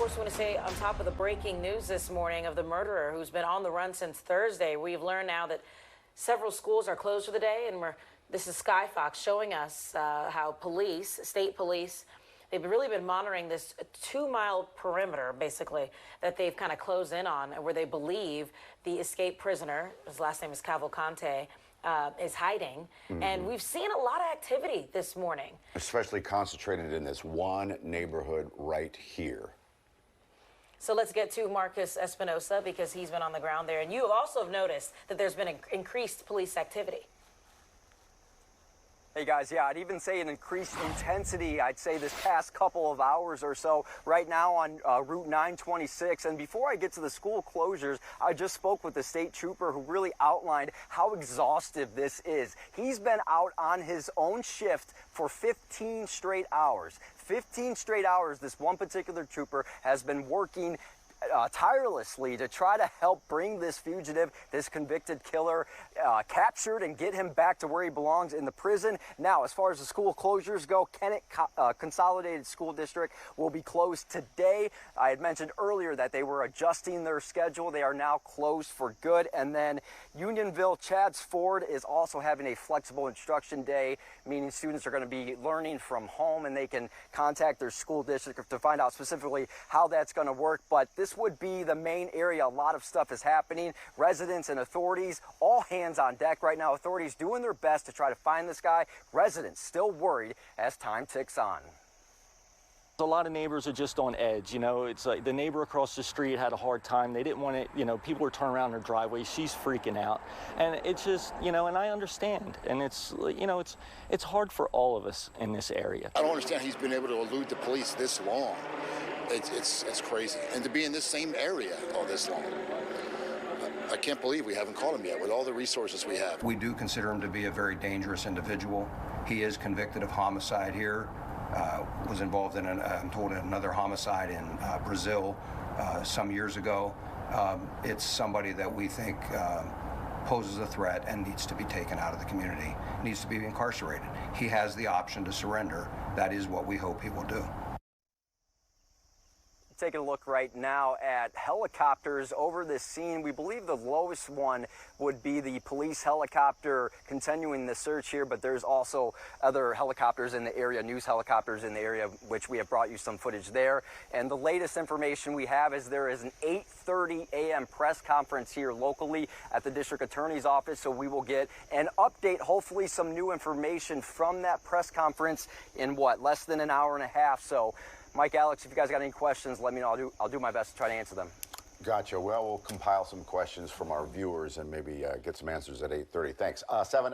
course, we want to stay on top of the breaking news this morning of the murderer who's been on the run since Thursday. We've learned now that several schools are closed for the day, and this is Sky Fox showing us how police, state police, they've really been monitoring this 2-mile perimeter, basically, that they've kind of closed in on, where they believe the escaped prisoner, his last name is Cavalcante, is hiding. And we've seen a lot of activity this morning. Especially concentrated in this one neighborhood right here. So let's get to Marcus Espinosa, because he's been on the ground there. And you also have noticed that there's been increased police activity. Hey guys, yeah, I'd even say an increased intensity, I'd say this past couple of hours or so, right now on Route 926. And before I get to the school closures, I just spoke with the state trooper who really outlined how exhaustive this is. He's been out on his own shift for 15 straight hours. 15 straight hours, this one particular trooper has been working tirelessly to try to help bring this fugitive, this convicted killer, captured and get him back to where he belongs, in the prison. Now, as far as the school closures go, Kennett Consolidated School District will be closed today. I had mentioned earlier that they were adjusting their schedule. They are now closed for good. And then Unionville Chadds Ford is also having a flexible instruction day, meaning students are going to be learning from home, and they can contact their school district to find out specifically how that's going to work. But this would be the main area. A lot of stuff is happening. Residents and authorities, all hands on deck right now. Authorities doing their best to try to find this guy. Residents still worried as time ticks on. A lot of neighbors are just on edge. You know, it's like the neighbor across the street had a hard time. They didn't want to, people were turning around their driveway. She's freaking out. And it's just, and I understand. And it's, it's hard for all of us in this area. I don't understand he's been able to elude the police this long. It's crazy. And to be in this same area all this long. I can't believe we haven't caught him yet with all the resources we have. We do consider him to be a very dangerous individual. He is convicted of homicide here. Was involved in, I'm told, another homicide in Brazil some years ago. It's somebody that we think poses a threat and needs to be taken out of the community, needs to be incarcerated. He has the option to surrender. That is what we hope he will do. Taking a look right now at helicopters over this scene. We believe the lowest one would be the police helicopter continuing the search here, but there's also other helicopters in the area, news helicopters in the area, which we have brought you some footage there. And the latest information we have is there is an 8:30 a.m. press conference here locally at the district attorney's office, so we will get an update, hopefully some new information from that press conference in less than an hour and a half. So Mike, Alex, if you guys got any questions, let me know. I'll do my best to try to answer them. Gotcha. Well, we'll compile some questions from our viewers and maybe get some answers at 8:30. Thanks. 7